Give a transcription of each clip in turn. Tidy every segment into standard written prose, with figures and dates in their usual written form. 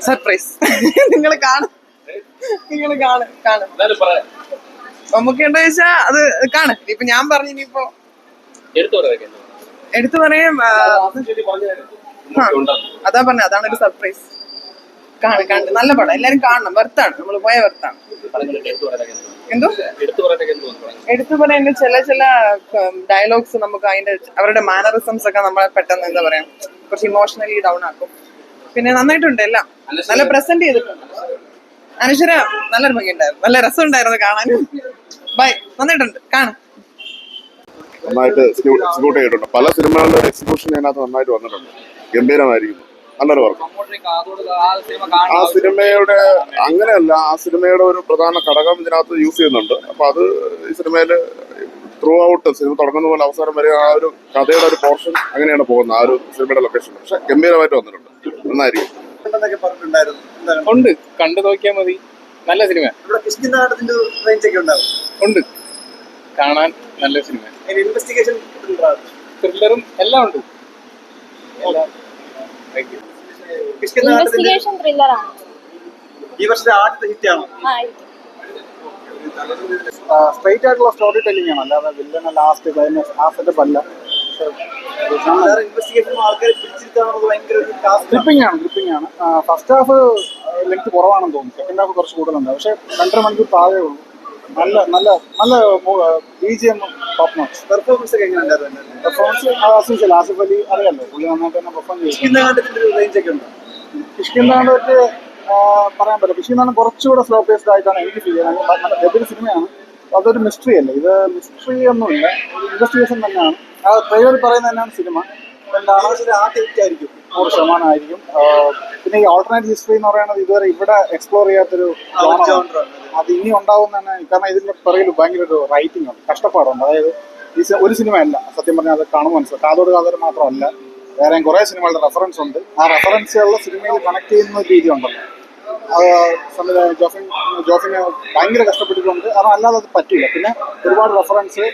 Surprise. നിങ്ങൾ കാണും, നിങ്ങൾ കാണും. നമുക്ക് എന്താ വെച്ചാ അത് കാണും. ഇപ്പൊ ഞാൻ പറഞ്ഞു, ഇനിയിപ്പോ എടുത്തു പറയാം. അതാ പറഞ്ഞ, അതാണ് ഒരു സർപ്രൈസ്. കാണും, നല്ല പടം, എല്ലാരും കാണണം. വെർത്താണ്, നമ്മൾ പോയ വെർത്താണ്. എന്തോ എടുത്തു പറയാൻ ചില ഡയലോഗ്സ് നമുക്ക് അതിന്റെ അവരുടെ മാനറിസംസ് ഒക്കെ നമ്മളെ പെട്ടെന്ന് എന്താ പറയാ കുറച്ച് ഇമോഷണലി ഡൗൺ ആക്കും. പിന്നെ നന്നായിട്ടുണ്ട്, എല്ലാം നല്ല പ്രസന്റ് ചെയ്തിട്ടുണ്ട്. അനശ്വര നല്ലൊരു ഭംഗിയുണ്ടായിരുന്നു, നല്ല രസമുണ്ടായിരുന്നു കാണാനും. ബൈ, നന്നായിട്ടുണ്ട്, കാണും. നന്നായിട്ട് എക്സിക്യൂട്ട് ചെയ്തിട്ടുണ്ട്. പല സിനിമകളുടെ എക്സിക്യൂഷൻ അതിനകത്ത് നന്നായിട്ട് വന്നിട്ടുണ്ട്. ഗംഭീരമായിരിക്കുന്നു, നല്ലൊരു വർക്ക്. ആ സിനിമയുടെ അങ്ങനെയല്ല, ആ സിനിമയുടെ ഒരു പ്രധാന ഘടകം ഇതിനകത്ത് യൂസ് ചെയ്യുന്നുണ്ട്. അപ്പൊ അത് ഈ സിനിമയിൽ ത്രൂ ഔട്ട് സിനിമ തുടങ്ങുന്ന പോലെ അവസാനം വരെ ആ ഒരു കഥയുടെ ഒരു പോർഷൻ അങ്ങനെയാണ് പോകുന്നത്, ആ ഒരു സിനിമയുടെ ലൊക്കേഷൻ. പക്ഷെ ഗംഭീരമായിട്ട് വന്നിട്ടുണ്ട്, നന്നായിരിക്കും. ഉണ്ട്, കണ്ടു നോക്കിയാൽ മതി, നല്ല സിനിമ ഉണ്ട്, കാണാൻ നല്ല സിനിമ. ത്രില്ലറും എല്ലാം ഉണ്ട്. ഇൻവെസ്റ്റിഗേഷൻ ത്രില്ലറാണ്. ഈ വർഷത്തെ ആദ്യത്തെ ഹിറ്റാണോ? സ്ട്രൈറ്റ് ആയിട്ടുള്ള സ്റ്റോറി ടെല്ലിംഗ് ആണ്, അല്ലാതെ വില്ലനെ ലാസ്റ്റ് ക്ലൈമാക്സ് ആ സെറ്റപ്പ് അല്ല. ഗ്രിപ്പിംഗ് ആണ്. ഫസ്റ്റ് ഹാഫ് ലെങ്ത് കുറവാണെന്ന് തോന്നുന്നു, സെക്കൻഡ് ഹാഫ് കുറച്ച് കൂടുതലുണ്ട്. പക്ഷെ 2.5 മണിക്കൂർ താഴെ ഉള്ളൂ. നല്ല BGM ടോപ്പ് നോച്ച്. പെർഫോമൻസ് ഒക്കെ എങ്ങനെയുണ്ടായിരുന്നു? പെർഫോമൻസ് ആസിഫ് അലി അറിയാലോ, പുള്ളി നന്നായിട്ട് തന്നെ പെർഫോം ചെയ്തു. കിഷ്കിന്താണ്ടൊക്കെ പറയാൻ പറ്റില്ല. കിഷ്കിന്താണ്ട് കുറച്ചുകൂടെ സ്ലോ പേസ്ഡ് ആയിട്ടാണ് എനിക്ക് ഫീൽ ചെയ്യുന്നത്. നല്ല ഗംഭീര സിനിമയാണ്. അതൊരു മിസ്റ്ററി അല്ലേ, ഇത് മിസ്റ്ററി ഒന്നുമില്ല, ഇൻവെസ്റ്റിഗേഷൻ തന്നെയാണ്. ആ ട്രെയിലർ പറയുന്നത് തന്നെയാണ് സിനിമ. എന്താണ് 100% ആയിരിക്കും. പിന്നെ ഈ ഓൾട്ടർനേറ്റ് ഹിസ്റ്ററി എന്ന് പറയുന്നത് ഇതുവരെ ഇവിടെ എക്സ്പ്ലോർ ചെയ്യാത്തൊരു അത് ഇനി ഉണ്ടാവും തന്നെ. കാരണം ഇതിന്റെ പിറകിൽ ഭയങ്കര ഒരു റൈറ്റിംഗ് ഉണ്ട്, കഷ്ടപ്പാടുണ്ട്. അതായത് ഈ ഒരു സിനിമയല്ല, സത്യം പറഞ്ഞാൽ അത് കാണുമ്പോൾ മനസ്സിലാവും. കാതോട് കാതോട് മാത്രമല്ല, വേറെയും കുറേ സിനിമകളുടെ റെഫറൻസ് ഉണ്ട്. ആ റെഫറൻസുകളുടെ സിനിമയിൽ കണക്ട് ചെയ്യുന്ന രീതി ഉണ്ടല്ലോ, സംവിധായകൻ ജോഫിന് ഭയങ്കര കഷ്ടപ്പെട്ടിട്ടുണ്ട്. കാരണം അല്ലാതെ അത് പറ്റില്ല. പിന്നെ ഒരുപാട് റെഫറൻസ്,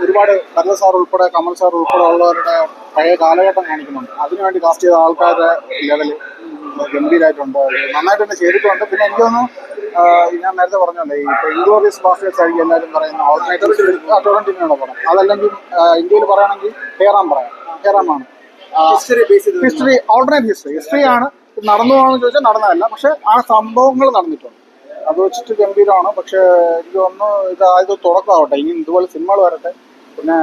ഒരുപാട് ഭരത് സാർ ഉൾപ്പെടെ കമൽ സാർ ഉൾപ്പെടെ ഉള്ളവരുടെ പഴയ കാലഘട്ടം കാണിക്കുന്നുണ്ട്. അതിനുവേണ്ടി കാസ്റ്റ് ചെയ്ത ആൾക്കാരുടെ ലെവല് ഗംഭീരമായിട്ടുണ്ട്, നന്നായിട്ട് തന്നെ ചെയ്തിട്ടുണ്ട്. പിന്നെ എനിക്ക് തോന്നുന്നു, ഞാൻ നേരത്തെ പറഞ്ഞല്ലേ, ഇപ്പോൾ ഇൻഗ്ലോറിയസ് ബാസ്റ്റേഴ്സ് ആയിരിക്കും എല്ലാവരും പറയുന്ന ഓൾട്ടർനേറ്റീവ് ടൊറന്റിനോട് പടം. അതല്ലെങ്കിൽ ഇന്ത്യയിൽ പറയുകയാണെങ്കിൽ ഹേറാമാണ് ഹിസ്റ്ററി, ഓൾട്ടർനേറ്റ് ഹിസ്റ്ററിയാണ്. നടന്നു പോകണമെന്ന് ചോദിച്ചാൽ നടന്നതല്ല, പക്ഷെ ആ സംഭവങ്ങൾ നടന്നിട്ടുണ്ട്. അത് വെച്ചിട്ട് ഗംഭീരമാണ്. പക്ഷെ എനിക്ക് തോന്നുന്നു ഇത് തുടക്കമാവട്ടെ, ഇനി ഇതുപോലെ സിനിമകൾ വരട്ടെ. പിന്നെ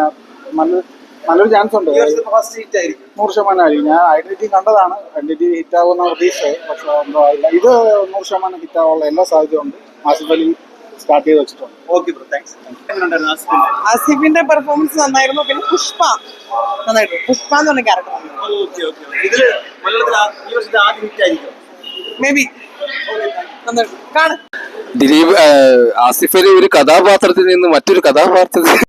നല്ലൊരു ചാൻസ് ഉണ്ട്, 100% ആയിരിക്കും. ഞാൻ ഐഡന്റിറ്റി കണ്ടതാണ്, ഐഡന്റിറ്റി ഹിറ്റാകുന്ന പ്രതീക്ഷയെ. പക്ഷെ എന്തോ ആയില്ല, ഇത് 100% ഹിറ്റാവാനുള്ള എല്ലാ സാധ്യതയും ഉണ്ട്. ആസിഫ് അലി സ്റ്റാർട്ട് ചെയ്ത് വെച്ചിട്ടുണ്ട്. Okay bro, thanks. ആസിഫിന്റെ പെർഫോമൻസ് നന്നായിരുന്നു. പിന്നെ പുഷ്പ നന്നായിരുന്നു. പുഷ്പ എന്ന് പറഞ്ഞ ക്യാരക്ടർ മേ ബി നന്നായിട്ട് കാണും. ദിലീപ് ആസിഫ് അലി ഒരു കഥാപാത്രത്തിൽ നിന്ന് മറ്റൊരു കഥാപാത്രത്തിൽ